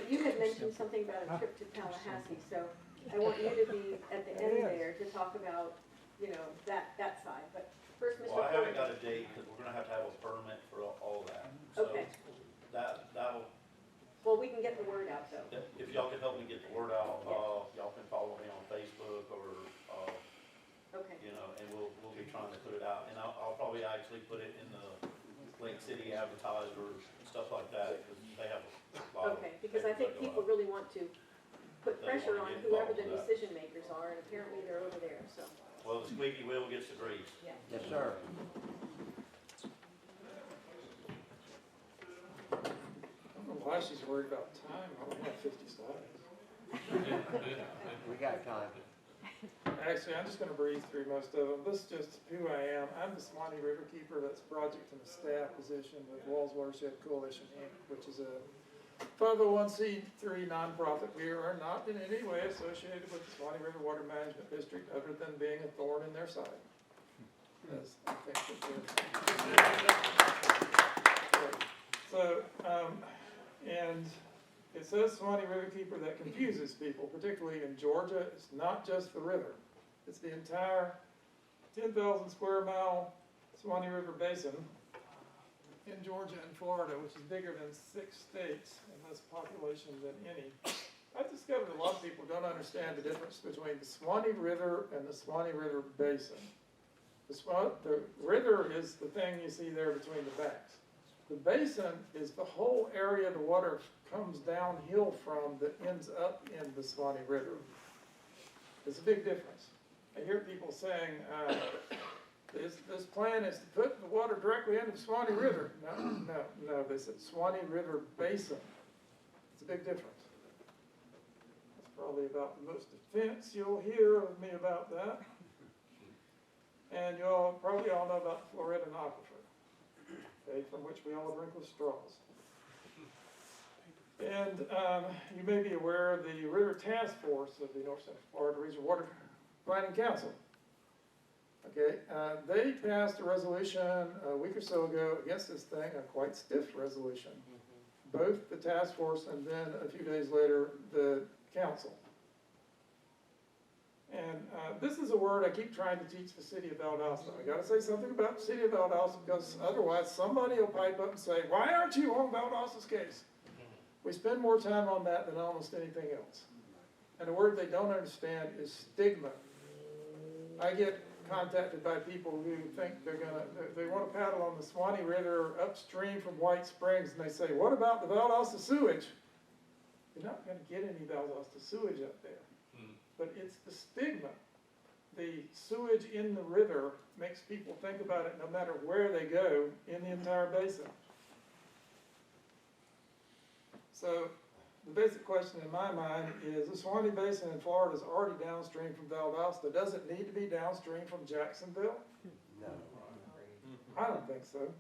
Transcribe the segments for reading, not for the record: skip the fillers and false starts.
you had mentioned something about a trip to Tallahassee, so I want you to be at the end there to talk about, you know, that side, but first, Mr. Well, I haven't Quarterman. got a date, because we're gonna have to have a permit for all that. So Okay. that'll, Well, we can get the word out, though. if y'all can help me get the word out, y'all can follow me on Facebook or, Okay. you know, and we'll be trying to put it out. And I'll probably actually put it in the Lake City Advertiser, stuff like that, because they have a lot of. Okay, because I think papers that go people out. really want to put They pressure wanna on get whoever involved the with that. decision makers are, and apparently they're over there, so. Well, the squeaky wheel gets the grease. Yeah. Yes, sir. I don't know why she's worried about time. I only have 50 slides. We got time. Actually, I'm just going to breeze through most of them. This is just who I am. I'm the Suwannee Riverkeeper. That's a project and a staff position with WWALS Watershed Coalition, Inc., which is a 501c3 nonprofit. We are not in any way associated with the Suwannee River Water Management District other than being a thorn in their side. As I think that they're. So, and it says Suwannee Riverkeeper. That confuses people, particularly in Georgia. It's not just the river. It's the entire 10,000 square mile Suwannee River Basin in Georgia and Florida, which is bigger than 6 states and less population than any. I've discovered a lot of people don't understand the difference between the Suwannee River and the Suwannee River Basin. The river is the thing you see there between the banks. The basin is the whole area the water comes downhill from that ends up in the Suwannee River. There's a big difference. I hear people saying, this plan is to put the water directly into the Suwannee River. No, they said Suwannee River Basin. It's a big difference. That's probably about the most defense you'll hear of me about that. And you'll probably all know about the Floridan Aquifer, okay, from which we all drink with straws. And you may be aware of the River Task Force of the North Central Florida Regional Water Planning Council. Okay, they passed a resolution a week or so ago against this thing, a quite stiff resolution. Both the task force and then a few days later, the council. And this is a word I keep trying to teach the city of Valdosta. I gotta say something about the city of Valdosta because otherwise somebody will pipe up and say, why aren't you on Valdosta's case? We spend more time on that than almost anything else. And the word they don't understand is stigma. I get contacted by people who think they want to paddle on the Suwannee River upstream from White Springs, and they say, what about the Valdosta sewage? You're not going to get any Valdosta sewage up there. But it's the stigma. The sewage in the river makes people think about it no matter where they go in the entire basin. So the basic question in my mind is the Suwannee Basin in Florida is already downstream from Valdosta. Does it need to be downstream from Jacksonville? No. I don't think so.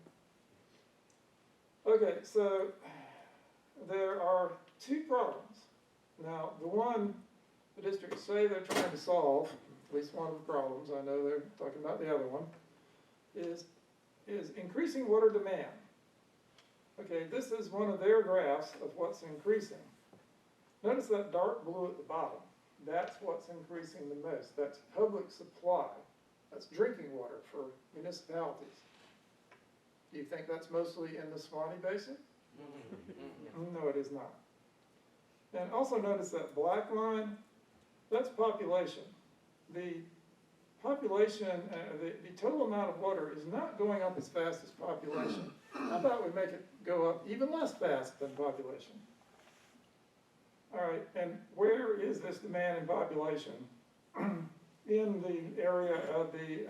Okay, so there are two problems. Now, the one the districts say they're trying to solve, at least one of the problems, I know they're talking about the other one, is increasing water demand. Okay, this is one of their graphs of what's increasing. Notice that dark blue at the bottom. That's what's increasing the most. That's public supply. That's drinking water for municipalities. Do you think that's mostly in the Suwannee Basin? No, it is not. And also notice that black line, that's population. The population, the total amount of water is not going up as fast as population. How about we make it go up even less fast than population? All right, and where is this demand in population? In the area of the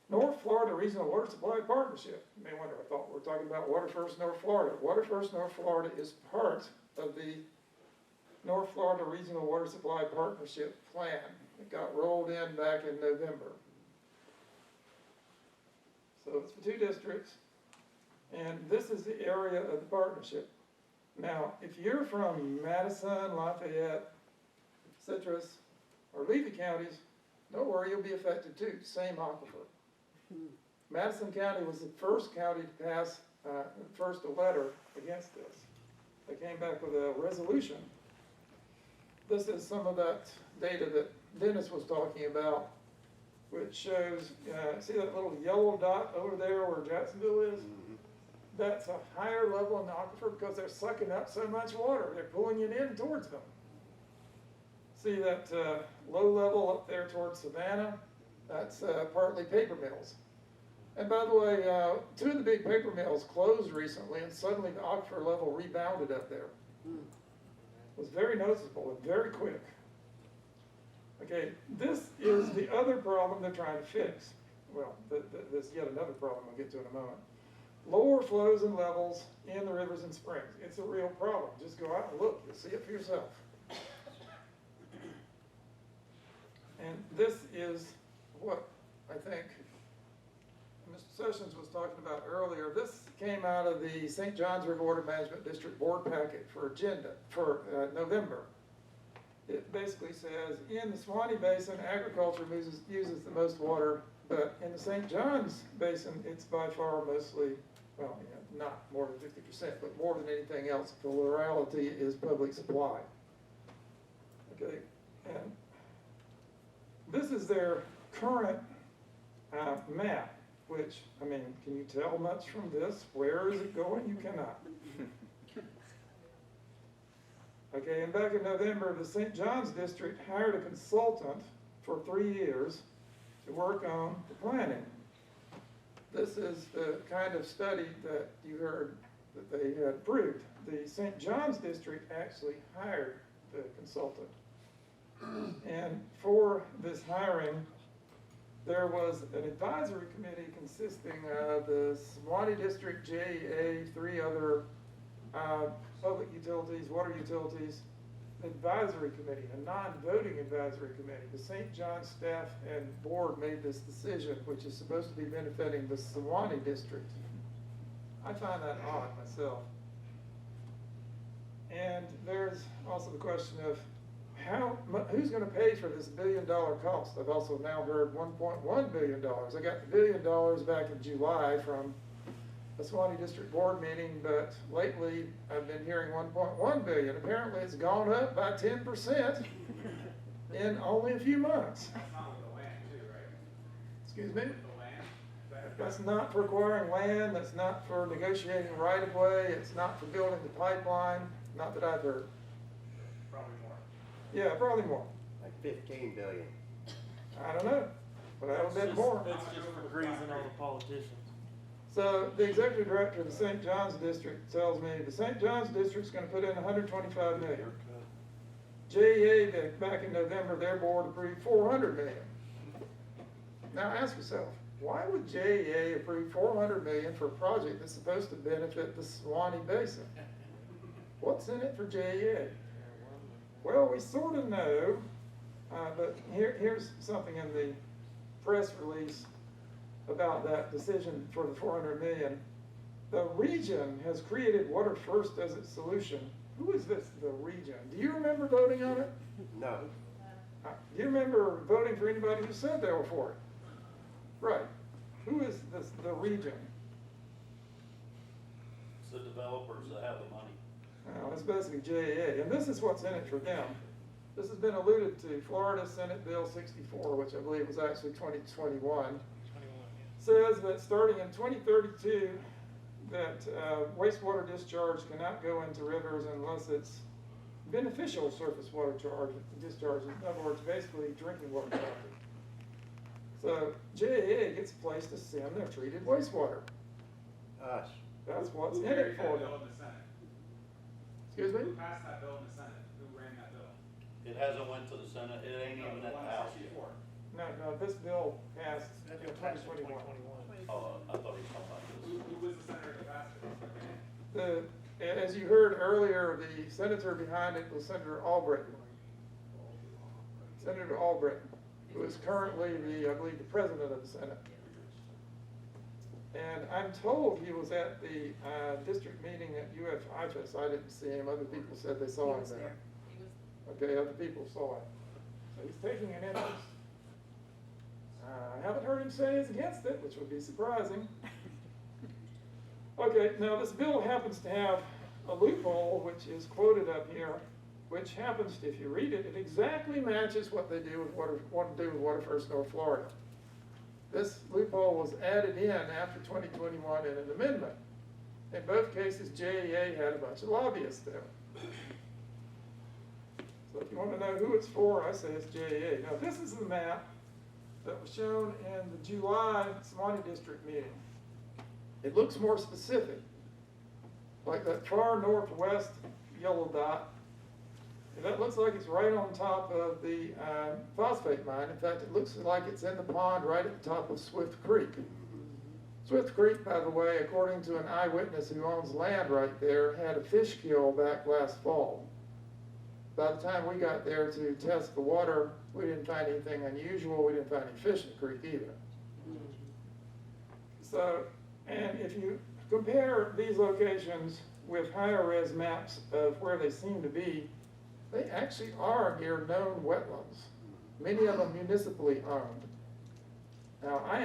North Florida Regional Water Supply Partnership. You may wonder, I thought we were talking about Water First North Florida. Water First North Florida is part of the North Florida Regional Water Supply Partnership Plan. It got rolled in back in November. So it's for 2 districts, and this is the area of the partnership. Now, if you're from Madison, Lafayette, Citrus, or Levy counties, don't worry, you'll be affected too. Same aquifer. Madison County was the first county to pass first a letter against this. they came back with a resolution. This is some of that data that Dennis was talking about, which shows, see that little yellow dot over there where Jacksonville is? That's a higher level in the aquifer because they're sucking up so much water. They're pulling it in towards them. See that low level up there towards Savannah? That's partly paper mills. And by the way, 2 of the big paper mills closed recently, and suddenly the aquifer level rebounded up there. It was very noticeable and very quick. Okay, this is the other problem they're trying to fix. Well, there's yet another problem I'll get to in a moment. Lower flows and levels in the rivers and springs. It's a real problem. Just go out and look. You'll see it for yourself. And this is what I think Mr. Sessions was talking about earlier. This came out of the St. Johns River Water Management District Board packet for November. It basically says, in the Suwannee Basin, agriculture uses the most water, but in the St. Johns Basin, it's by far mostly, well, not more than 50%, but more than anything else, the plurality is public supply. Okay, and this is their current map, which, I mean, can you tell much from this? Where is it going? You cannot. Okay, and back in November, the St. Johns District hired a consultant for 3 years to work on the planning. This is the kind of study that you heard that they had approved. The St. Johns District actually hired the consultant. And for this hiring, there was an advisory committee consisting of the Suwannee District, JEA, 3 other public utilities, water utilities, advisory committee, a non-voting advisory committee. The St. John staff and board made this decision, which is supposed to be benefiting the Suwannee District. I find that odd myself. And there's also the question of who's going to pay for this $1 billion cost? I've also now heard $1.1 billion. I got the $1 billion back in July from a Suwannee District Board meeting, but lately I've been hearing $1.1 billion. Apparently it's gone up by 10% in only a few months. That's not with the land too, right? Excuse me? With the land? That's not for acquiring land, that's not for negotiating right-of-way, it's not for building the pipeline, not that I've heard. Probably more. Yeah, probably more. Like 15 billion. I don't know, but I would bet more. It's just for greasing all the politicians. So the executive director of the St. Johns District tells me the St. Johns District's going to put in $125 million. JEA, back in November, their board approved $400 million. Now ask yourself, why would JEA approve $400 million for a project that's supposed to benefit the Suwannee Basin? What's in it for JEA? Well, we sort of know, but here's something in the press release about that decision for the $400 million. The region has created Water First as its solution. Who is this, the region? Do you remember voting on it? No. Do you remember voting for anybody who said they were for it? Right. Who is this, the region? It's the developers that have the money. Well, it's basically JEA, and this is what's in it for them. This has been alluded to. Florida Senate Bill 64, which I believe was actually 2021, says that starting in 2032, that wastewater discharge cannot go into rivers unless it's beneficial surface water discharge. In other words, basically drinking water quality. So JEA gets a place to send their treated wastewater. Us. That's what's Who in it carried for that them. bill in the Senate? Excuse me? Who passed that bill in the Senate? Who ran that bill? It hasn't went to the Senate, it ain't even at the House yet. 164. No, this bill passed in 2021. Oh, I thought he was talking about this. Who was the senator that passed it? As you heard earlier, the senator behind it was Senator Albritton. Senator Albritton, who is currently I believe, the president of the Senate. And I'm told he was at the district meeting at UF-IFAS. I didn't see him. Other people said they saw him there. Okay, other people saw it. So he's taking an interest. I haven't heard him say he's against it, which would be surprising. Okay, now this bill happens to have a loophole, which is quoted up here, which happens, if you read it, it exactly matches what they do with want to do with Water First North Florida. This loophole was added in after 2021 in an amendment. In both cases, JEA had a bunch of lobbyists there. So if you want to know who it's for, I say it's JEA. Now, this is the map that was shown in the July Suwannee District meeting. It looks more specific, like that far northwest yellow dot. And that looks like it's right on top of the phosphate mine. In fact, it looks like it's in the pond right at the top of Swift Creek. Swift Creek, by the way, according to an eyewitness who owns land right there, had a fish kill back last fall. By the time we got there to test the water, we didn't find anything unusual. We didn't find any fish in the creek either. So, and if you compare these locations with higher res maps of where they seem to be, they actually are near known wetlands, many of them municipally owned. Now, I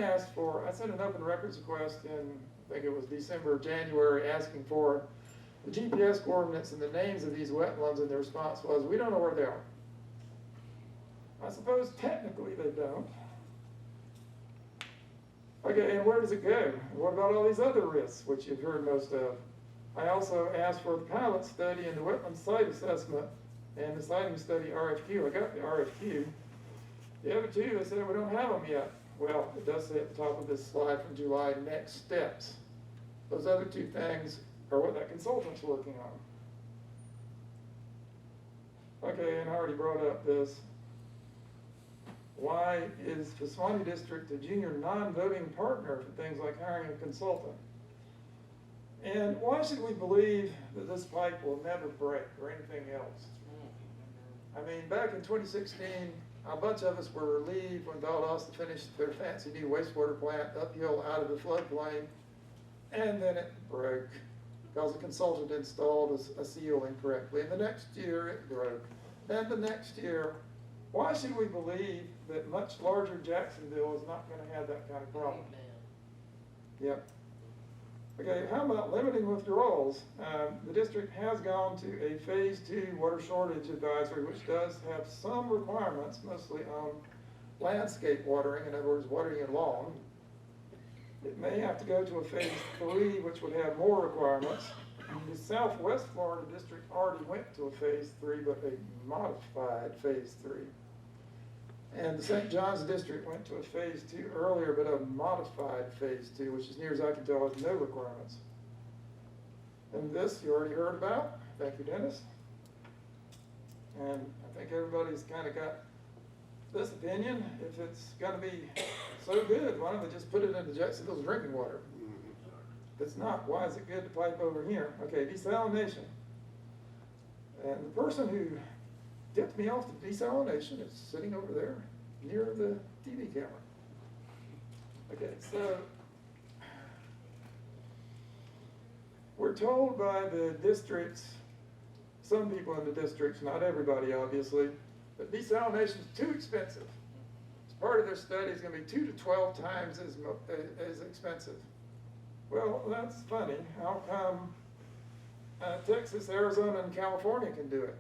sent an open records request in, I think it was December or January, asking for the GPS coordinates and the names of these wetlands, and the response was, we don't know where they are. I suppose technically they don't. Okay, and where does it go? What about all these other risks, which you've heard most of? I also asked for the pilot study and the wetland site assessment and the siting study RFQ. I got the RFQ. The other two, they said we don't have them yet. Well, it does say at the top of this slide from July, next steps. Those other two things are what that consultant's working on. Okay, and I already brought up this. Why is the Suwannee District a junior non-voting partner for things like hiring a consultant? And why should we believe that this pipe will never break or anything else? I mean, back in 2016, a bunch of us were relieved when Valdosta finished their fancy new wastewater plant uphill out of the floodplain, and then it broke because the consultant installed a seal incorrectly. And the next year it broke. And the next year, why should we believe that much larger Jacksonville is not going to have that kind of problem? Yep. Okay, how about limiting withdrawals? The district has gone to a phase 2 water shortage advisory, which does have some requirements, mostly on landscape watering, in other words, watering in lawn. It may have to go to a phase 3, which would have more requirements. The Southwest Florida district already went to a phase 3, but a modified phase 3. And the St. John's district went to a phase 2 earlier, but a modified phase 2, which as near as I can tell has no requirements. And this you already heard about. Thank you, Dennis. And I think everybody's kind of got this opinion. If it's going to be so good, why don't they just put it into Jacksonville's drinking water? If it's not, why is it good to pipe over here? Okay, desalination. And the person who tipped me off to desalination is sitting over there near the TV camera. Okay, so we're told by the districts, some people in the districts, not everybody obviously, that desalination is too expensive. As part of their study, it's going to be 2 to 12 times as expensive. Well, that's funny. How come Texas, Arizona, and California can do it?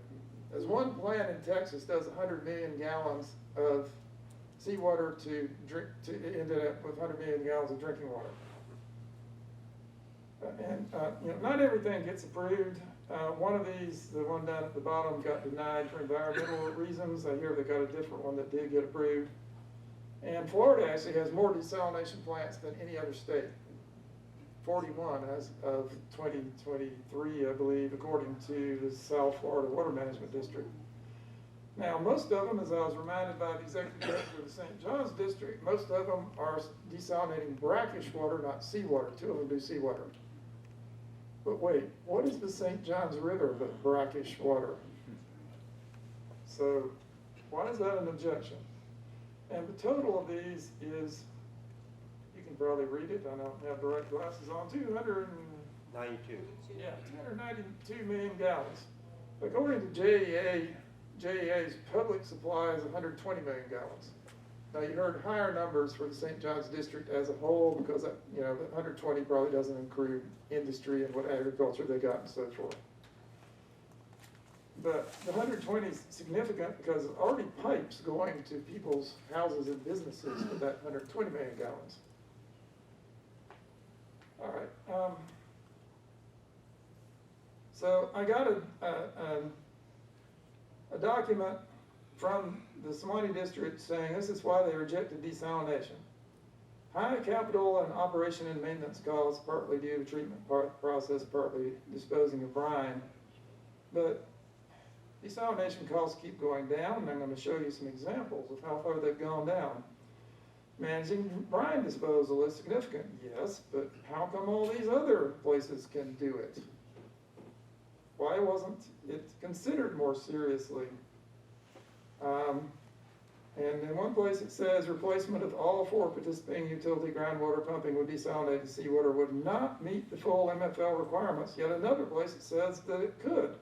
There's one plant in Texas does 100 million gallons of seawater to drink, to end up with 100 million gallons of drinking water. You know, not everything gets approved. One of these, the one down at the bottom, got denied for environmental reasons. I hear they got a different one that did get approved. And Florida actually has more desalination plants than any other state. 41 as of 2023, I believe, according to the South Florida Water Management District. Now, most of them, as I was reminded by the executive director of the St. John's District, most of them are desalinating brackish water, not seawater. 2 of them do seawater. But wait, what is the St. John's River but brackish water? So, why is that an objection? And the total of these is, you can probably read it, I don't have the right glasses on, 292 million gallons. According to JEA's public supply is 120 million gallons. Now you heard higher numbers for the St. John's District as a whole because, you know, the 120 probably doesn't include industry and what agriculture they got and so forth. But the 120 is significant because it's already pipes going to people's houses and businesses for that 120 million gallons. All right. So I got a document from the Suwannee district saying this is why they rejected desalination. High capital and operation and maintenance costs, partly due to treatment process, partly disposing of brine. But desalination costs keep going down, and I'm going to show you some examples of how far they've gone down. Managing brine disposal is significant, yes, but how come all these other places can do it? Why wasn't it considered more seriously? And in one place it says replacement of all 4 participating utility groundwater pumping with desalinated seawater would not meet the full MFL requirements. Yet another place it says that it could.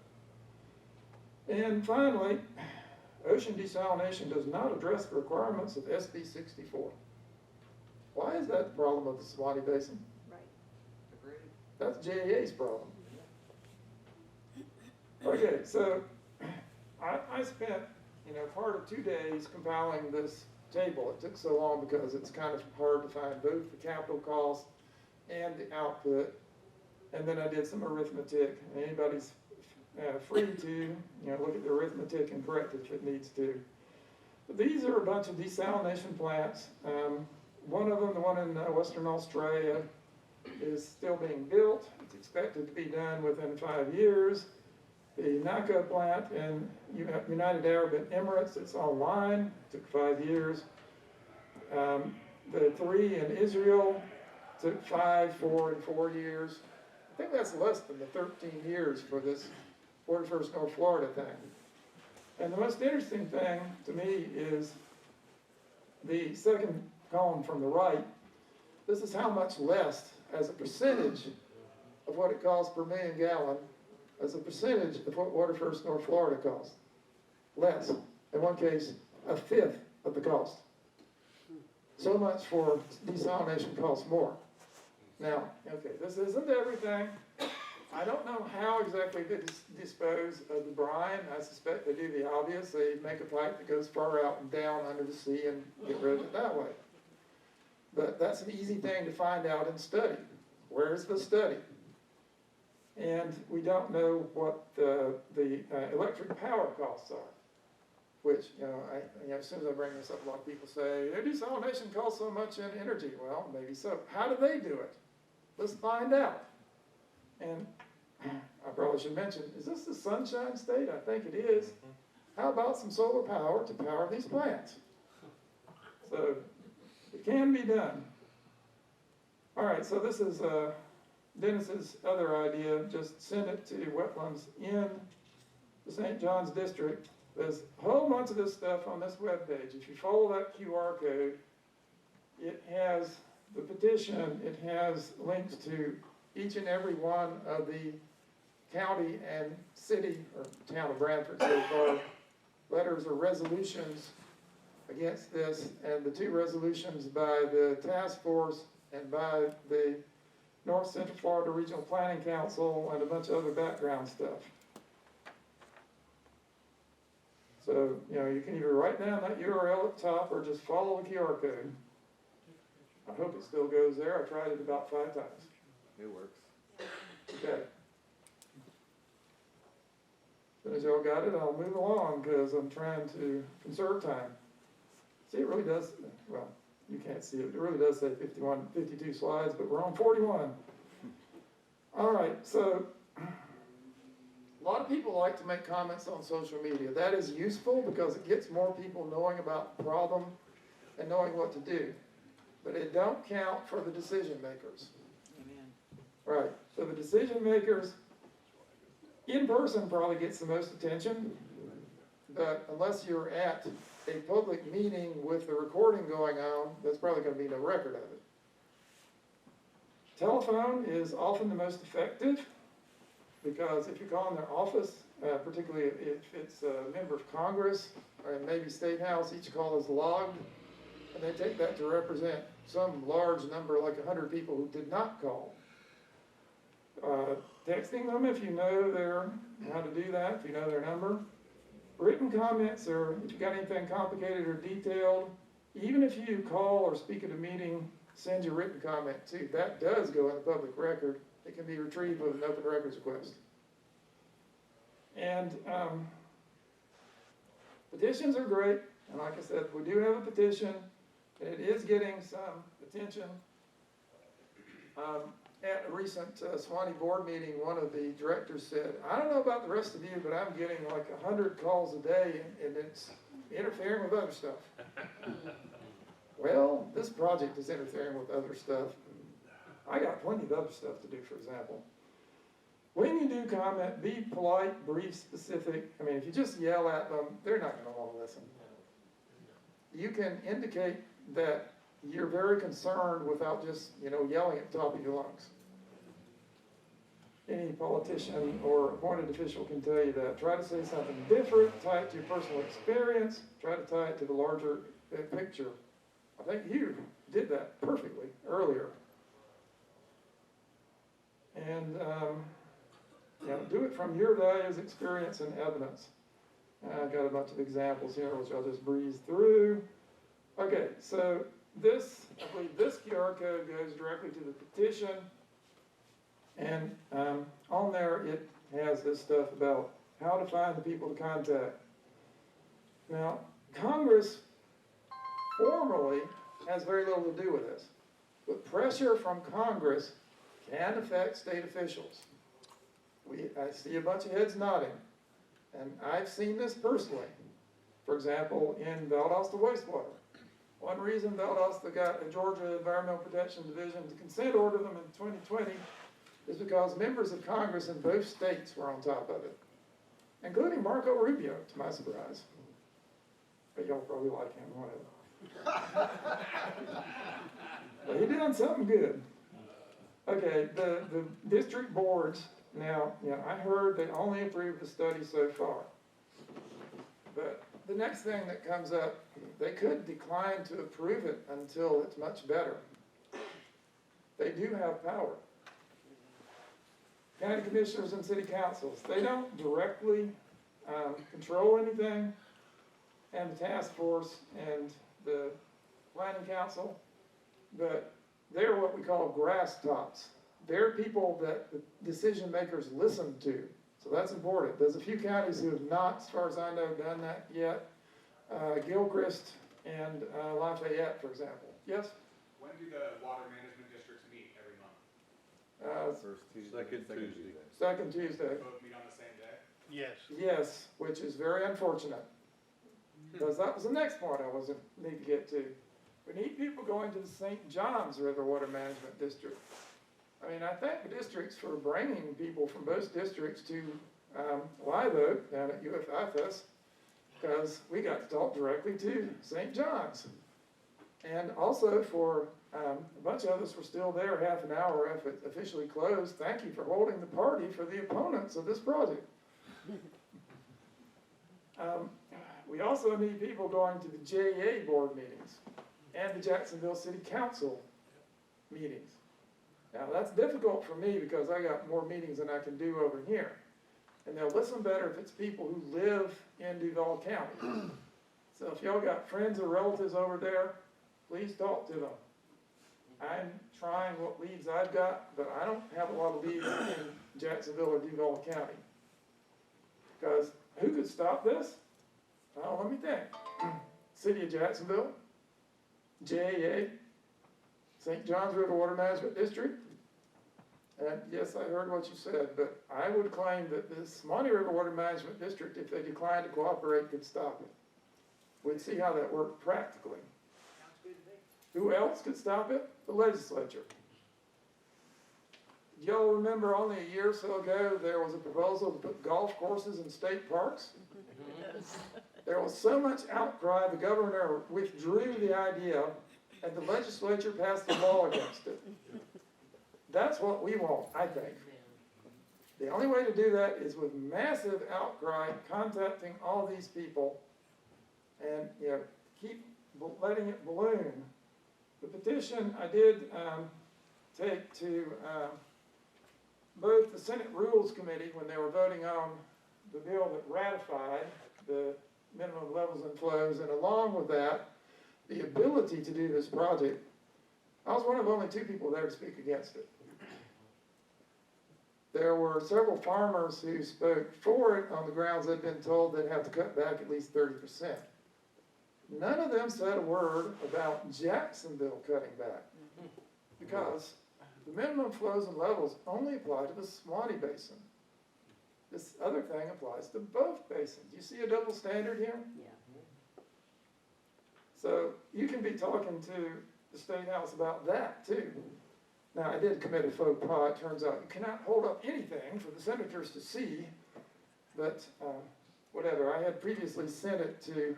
And finally, ocean desalination does not address the requirements of SB 64. Why is that the problem of the Suwannee Basin? Right. That's JA's problem. Okay, so I spent, part of 2 days compiling this table. It took so long because it's kind of hard to find both the capital cost and the output. And then I did some arithmetic. Anybody's free to, look at the arithmetic and correct it if it needs to. But these are a bunch of desalination plants. One of them, the one in Western Australia, is still being built. It's expected to be done within 5 years. The Naka plant in United Arab Emirates, it's online, took 5 years. The 3 in Israel took 5, 4, and 4 years. I think that's less than the 13 years for this Watershed, North Florida thing. And the most interesting thing to me is the second column from the right. This is how much less as a percentage of what it costs per million gallon as a percentage of what Watershed, North Florida costs. Less. In one case, 1/5 of the cost. So much for desalination costs more. Now, okay, this isn't everything. I don't know how exactly they dispose of the brine. I suspect they do the obvious. They make a pipe that goes far out and down under the sea and get rid of it that way. But that's an easy thing to find out and study. Where's the study? And we don't know what the electric power costs are. Which, as soon as I bring this up, a lot of people say, desalination costs so much in energy. Well, maybe so. How do they do it? Let's find out. And I probably should mention, is this the Sunshine State? I think it is. How about some solar power to power these plants? So it can be done. All right, so this is Dennis's other idea. Just send it to wetlands in the St. John's district. There's a whole bunch of this stuff on this webpage. If you follow that QR code, it has the petition, it has links to each and every one of the county and city, or town of Bradford so far, letters or resolutions against this, and the 2 resolutions by the task force and by the North Central Florida Regional Planning Council and a bunch of other background stuff. So, you can either write down that URL at the top or just follow the QR code. I hope it still goes there. I tried it about 5 times. It works. Okay. As soon as y'all got it, I'll move along because I'm trying to conserve time. See, it really does, well, you can't see it. It really does say 52 slides, but we're on 41. All right, so a lot of people like to make comments on social media. That is useful because it gets more people knowing about the problem and knowing what to do. But it don't count for the decision makers. Amen. Right, so the decision makers in person probably gets the most attention, but unless you're at a public meeting with the recording going on, there's probably going to be no record of it. Telephone is often the most effective because if you call in their office, particularly if it's a member of Congress or maybe State House, each call is logged, and they take that to represent some large number, like 100 people who did not call. Texting them if you know how to do that, if you know their number. Written comments, or if you got anything complicated or detailed, even if you call or speak at a meeting, send your written comment too. That does go in the public record. It can be retrieved with an open records request. And petitions are great, and like I said, we do have a petition, and it is getting some attention. At a recent Suwannee board meeting, one of the directors said, I don't know about the rest of you, but I'm getting like 100 calls a day, and it's interfering with other stuff. Well, this project is interfering with other stuff. I got plenty of other stuff to do, for example. When you do comment, be polite, brief, specific. I mean, if you just yell at them, they're not going to want to listen. You can indicate that you're very concerned without just, yelling at the top of your lungs. Any politician or appointed official can tell you that. Try to say something different, tie it to your personal experience, try to tie it to the larger picture. I think you did that perfectly earlier. And do it from your values, experience, and evidence. I've got a bunch of examples here, which I'll just breeze through. Okay, so I believe this QR code goes directly to the petition. And on there, it has this stuff about how to find the people to contact. Now, Congress formally has very little to do with this, but pressure from Congress can affect state officials. I see a bunch of heads nodding, and I've seen this personally. For example, in Valdosta wastewater. One reason Valdosta got a Georgia Environmental Protection Division to consent order them in 2020 is because members of Congress in both states were on top of it, including Marco Rubio, to my surprise. But y'all probably like him, whatever. But he did something good. Okay, the district boards, now, I heard they only approved the study so far. But the next thing that comes up, they could decline to approve it until it's much better. They do have power. County commissioners and city councils, they don't directly control anything, and the task force and the planning council, but they're what we call grass tops. They're people that the decision makers listen to, so that's important. There's a few counties who have not, as far as I know, done that yet. Gilchrist and Lafayette, for example. Yes? When do the water management districts meet every month? Second Tuesday. Second Tuesday. Both meet on the same day? Yes. Yes, which is very unfortunate. Because that was the next point I need to get to. We need people going to the St. Johns River Water Management District. I mean, I thank the districts for bringing people from both districts to Live Oak down at UFFS, because we got to talk directly to St. John's. And also for a bunch of us were still there half an hour after it officially closed. Thank you for holding the party for the opponents of this project. We also need people going to the JEA board meetings and the Jacksonville City Council meetings. Now that's difficult for me because I got more meetings than I can do over here. And they'll listen better if it's people who live in Duval County. So if y'all got friends or relatives over there, please talk to them. I'm trying what leads I've got, but I don't have a lot of leads in Jacksonville or Duval County. Because who could stop this? Well, let me think. City of Jacksonville, JEA, St. Johns River Water Management District. And yes, I heard what you said, but I would claim that the Suwannee River Water Management District, if they declined to cooperate, could stop it. We'd see how that worked practically. Who else could stop it? The legislature. Do y'all remember only a year or so ago there was a proposal to put golf courses in state parks? There was so much outcry, the governor withdrew the idea, and the legislature passed a law against it. That's what we want, I think. The only way to do that is with massive outcry, contacting all these people, and keep letting it balloon. The petition I did take to both the Senate Rules Committee when they were voting on the bill that ratified the minimum levels and flows, and along with that, the ability to do this project. I was one of only 2 people there to speak against it. There were several farmers who spoke for it on the grounds they'd been told they'd have to cut back at least 30%. None of them said a word about Jacksonville cutting back, because the minimum flows and levels only apply to the Suwannee Basin. This other thing applies to both basins. You see a double standard here? Yeah. So you can be talking to the State House about that too. Now, I did commit a faux pas. It turns out you cannot hold up anything for the senators to see, but whatever. I had previously sent it to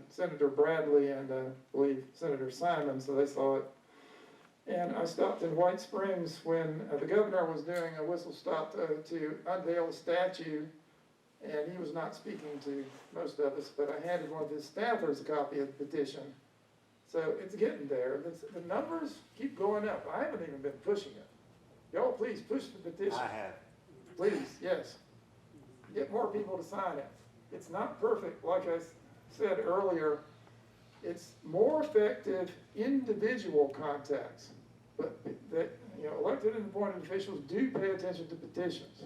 Senator Bradley and I believe Senator Simon, so they saw it. And I stopped in White Springs when the governor was doing a whistle stop to unveil a statue, and he was not speaking to most of us, but I handed one of his staffers a copy of the petition. So it's getting there. The numbers keep going up. I haven't even been pushing it. Y'all please push the petition. I have. Please, yes. Get more people to sign it. It's not perfect, like I said earlier. It's more effective individual contacts, but that, elected and appointed officials do pay attention to petitions.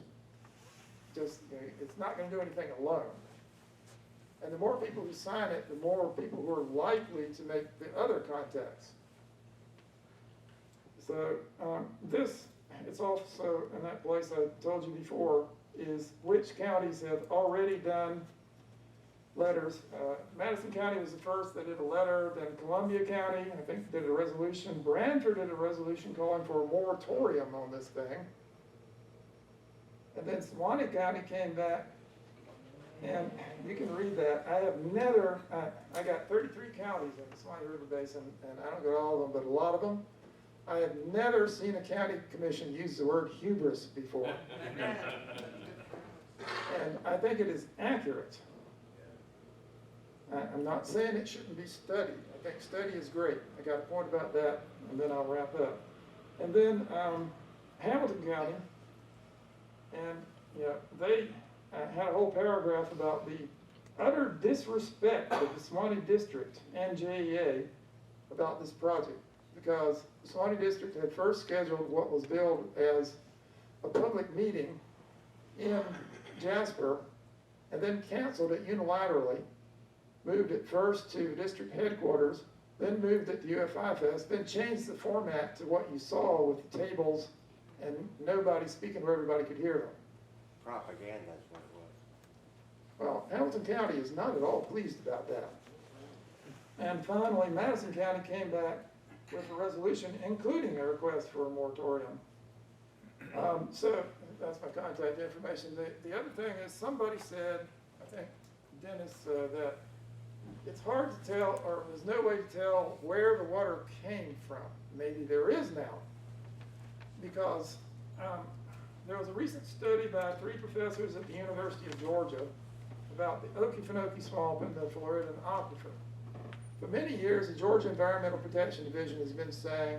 Just, it's not going to do anything alone. And the more people who sign it, the more people who are likely to make the other contacts. So it's also in that place I told you before, is which counties have already done letters. Madison County was the first that did a letter, then Columbia County, I think, did a resolution. Branford did a resolution calling for a moratorium on this thing. And then Suwannee County came back, and you can read that. I got 33 counties in the Suwannee River Basin, and I don't go to all of them, but a lot of them. I have never seen a county commission use the word hubris before. And I think it is accurate. I'm not saying it shouldn't be studied. I think study is great. I got a point about that, and then I'll wrap up. And then Hamilton County, and they had a whole paragraph about the utter disrespect of the Suwannee District and JEA about this project, because the Suwannee District had first scheduled what was billed as a public meeting in Jasper, and then canceled it unilaterally, moved it first to district headquarters, then moved it to UFI Fest, then changed the format to what you saw with the tables and nobody speaking where everybody could hear them. Propaganda is what it was. Well, Hamilton County is not at all pleased about that. And finally, Madison County came back with a resolution including a request for a moratorium. So that's my contact information. The other thing is, somebody said, I think Dennis, that it's hard to tell, or there's no way to tell where the water came from. Maybe there is now, because there was a recent study by 3 professors at the University of Georgia about the Okefenokee Swamp and the Floridan Aquifer. For many years, the Georgia Environmental Protection Division has been saying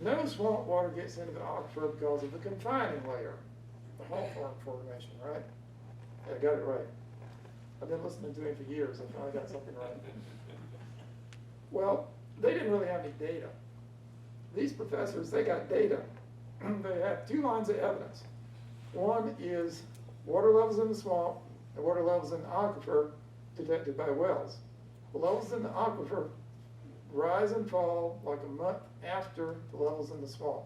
no swamp water gets into the aquifer because of the confining layer, the Hawthorne Formation, right? Yeah, I got it right. I've been listening to him for years. I finally got something right. Well, they didn't really have any data. These professors, they got data. They have 2 lines of evidence. One is water levels in the swamp and water levels in the aquifer detected by wells. The levels in the aquifer rise and fall like a month after the levels in the swamp.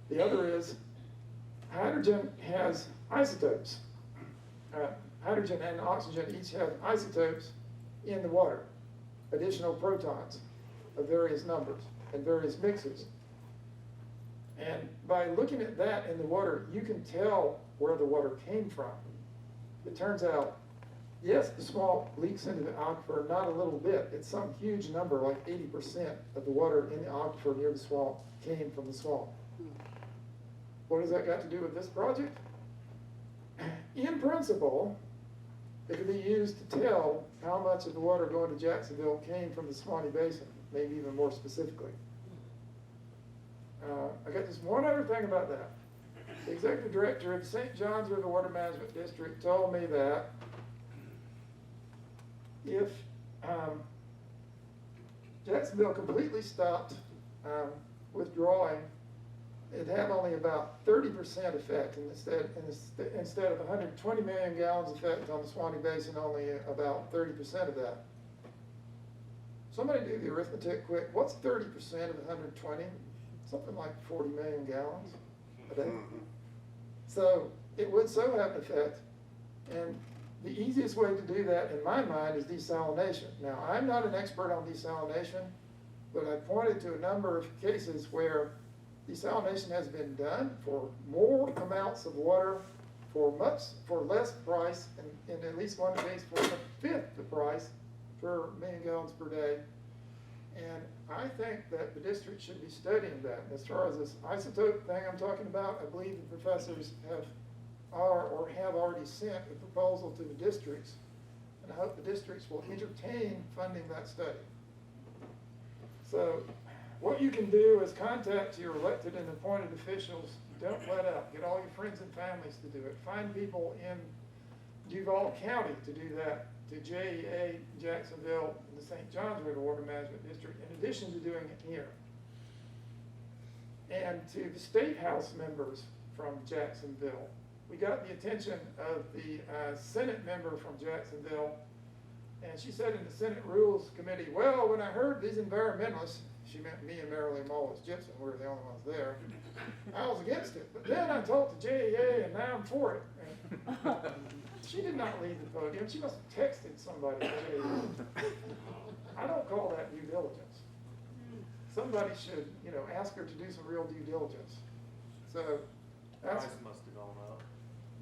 The other is hydrogen has isotopes. Hydrogen and oxygen each have isotopes in the water, additional protons of various numbers and various mixes. And by looking at that in the water, you can tell where the water came from. It turns out, yes, the swamp leaks into the aquifer, not a little bit. It's some huge number, like 80% of the water in the aquifer near the swamp came from the swamp. What has that got to do with this project? In principle, it can be used to tell how much of the water going to Jacksonville came from the Suwannee Basin, maybe even more specifically. I got just one other thing about that. The executive director of the St. Johns River Water Management District told me that if Jacksonville completely stopped withdrawing, it'd have only about 30% effect instead of 120 million gallons effect on the Suwannee Basin, only about 30% of that. Somebody do the arithmetic quick. What's 30% of 120? Something like 40 million gallons a day. So it would so have an effect, and the easiest way to do that, in my mind, is desalination. Now, I'm not an expert on desalination, but I pointed to a number of cases where desalination has been done for more amounts of water for less price, and in at least one case for a fifth the price per million gallons per day. And I think that the district should be studying that. And as far as this isotope thing I'm talking about, I believe the professors have already sent a proposal to the districts, and I hope the districts will entertain funding that study. So what you can do is contact your elected and appointed officials. Don't let up. Get all your friends and families to do it. Find people in Duval County to do that, to JEA, Jacksonville, and the St. Johns River Water Management District, in addition to doing it here. And to the State House members from Jacksonville. We got the attention of the Senate member from Jacksonville, and she said in the Senate Rules Committee, well, when I heard these environmentalists, she meant me and Marilyn Mullis Gibson, we were the only ones there, I was against it. But then I talked to JEA, and now I'm for it. And she did not leave the podium. She must have texted somebody. I don't call that due diligence. Somebody should, ask her to do some real due diligence. So that's. Price must have gone up.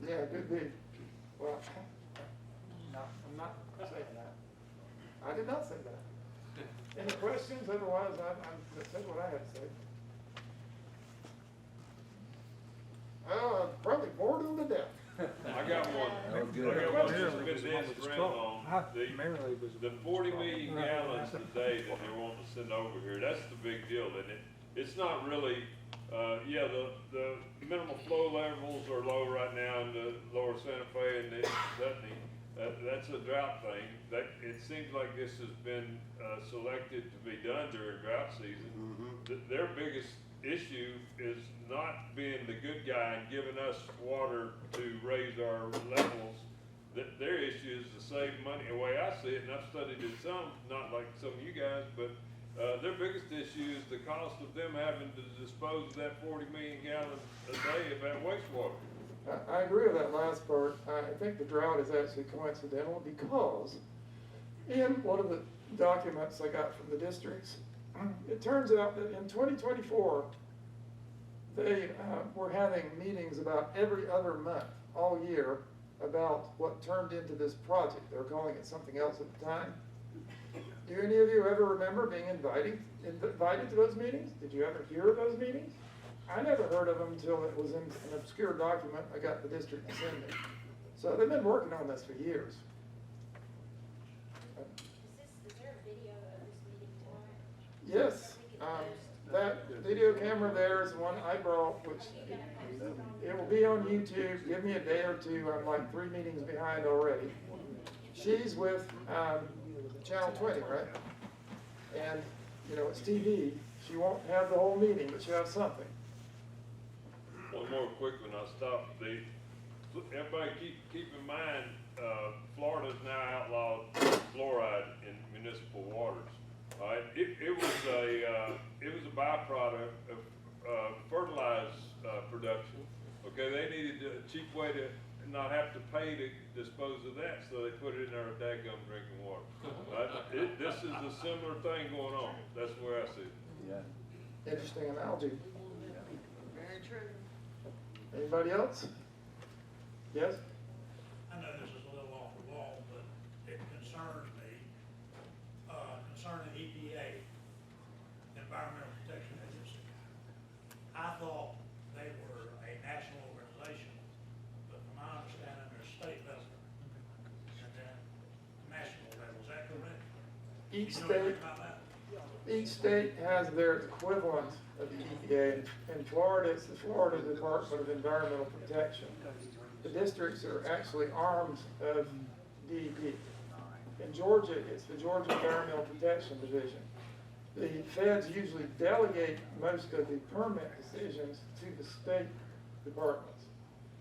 Yeah, could be. Well, no, I'm not saying that. I did not say that. Any questions? Otherwise, I said what I had to say. Oh, I'm probably bored them to death. I got one. That was good. I got one that's been dancing around on. The 40 million gallons a day that they want to send over here, that's the big deal, isn't it? It's not really, the minimal flow levels are low right now in the lower Santa Fe and the Suwannee. That's a drought thing. It seems like this has been selected to be done during drought season. Their biggest issue is not being the good guy and giving us water to raise our levels. Their issue is to save money. The way I see it, and I've studied it some, not like some of you guys, but their biggest issue is the cost of them having to dispose of that 40 million gallons a day of that wastewater. I agree with that last part. I think the drought is actually coincidental because in one of the documents I got from the districts, it turns out that in 2024, they were having meetings about every other month all year about what turned into this project. They were calling it something else at the time. Do any of you ever remember being invited to those meetings? Did you ever hear of those meetings? I never heard of them until it was in an obscure document I got the district to send me. So they've been working on this for years. Is there a video of this meeting tonight? Yes, that video camera there is the one I brought, which it will be on YouTube. Give me a day or two. I'm like 3 meetings behind already. She's with Channel 20, right? And, it's TV. She won't have the whole meeting, but she'll have something. One more quick one, I'll stop. Everybody keep in mind, Florida's now outlawed fluoride in municipal waters. All right, it was a byproduct of fertilizer production. Okay, they needed a cheap way to not have to pay to dispose of that, so they put it in our daggum drinking water. Right? This is a similar thing going on. That's the way I see it. Yeah. Interesting analogy. Very true. Anybody else? Yes? I know this is a little off the wall, but it concerns me, concerning EPA, Environmental Protection Agency. I thought they were a national organization, but from my understanding, they're state level and then national level. Is that correct? Each You know anything state, about that? each state has their equivalent of the EPA. In Florida, it's the Florida Department of Environmental Protection. The districts are actually arms of DEP. In Georgia, it's the Georgia Environmental Protection Division. The feds usually delegate most of the permit decisions to the state departments.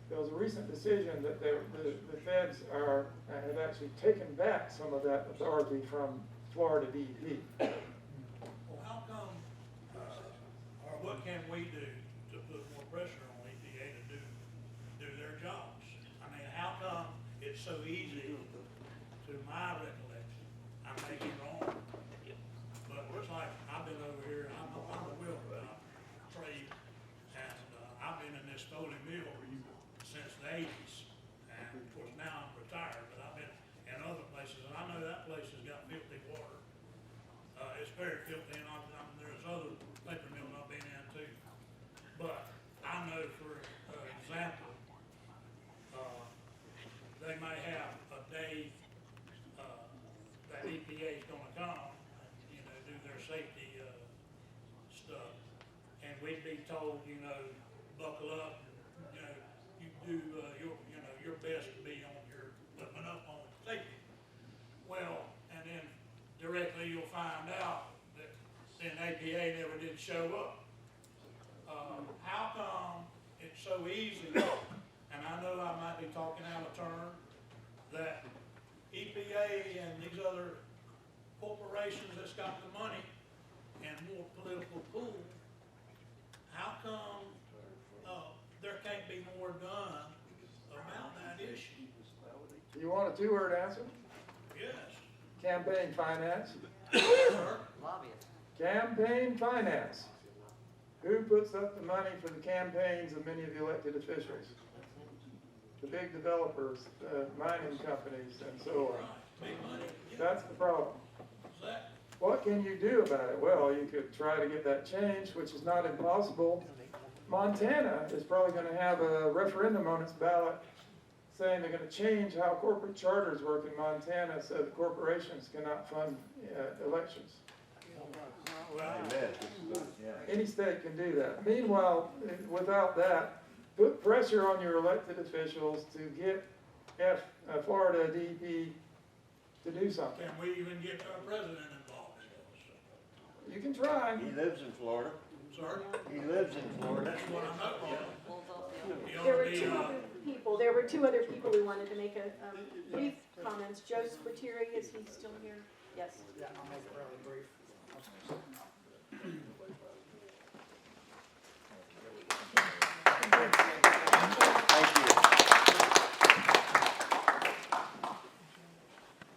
There was a recent decision that the feds have actually taken back some of that authority from Florida DEP. Well, how come, or what can we do to put more pressure on EPA to do their jobs? I mean, how come it's so easy, to my recollection, I may be wrong, but it's like, I've been over here, I'm a welder, trade, and I've been in this folding mill since the 80s, and of course now I'm retired, but I've been in other places, and I know that place has got filthy water. It's very filthy, and there's other paper mills I've been in too. But I know, for example, they may have a day that EPA is gonna come, and, do their safety stuff, and we'd be told, buckle up, you do your best to be on your, looking up on safety. Well, and then directly you'll find out that then APA never did show up. How come it's so easy, and I know I might be talking out of turn, that EPA and these other corporations that's got the money and more political pull, how come there can't be more done about that issue? You want a two-word answer? Yes. Campaign finance. Sir? Campaign finance. Who puts up the money for the campaigns of many of the elected officials? The big developers, mining companies, and so on. Big money. That's the problem. Exactly. What can you do about it? Well, you could try to get that changed, which is not impossible. Montana is probably going to have a referendum on its ballot saying they're going to change how corporate charters work in Montana so that corporations cannot fund elections. Any state can do that. Meanwhile, without that, put pressure on your elected officials to get Florida DEP to do something. Can we even get our president involved? You can try. He lives in Florida. Sir? He lives in Florida. That's what I'm hoping. You There ought were to be, two other people, who wanted to make a brief comments. Joe Squitieri, is he still here? Yes. Yeah, I'll make it really brief.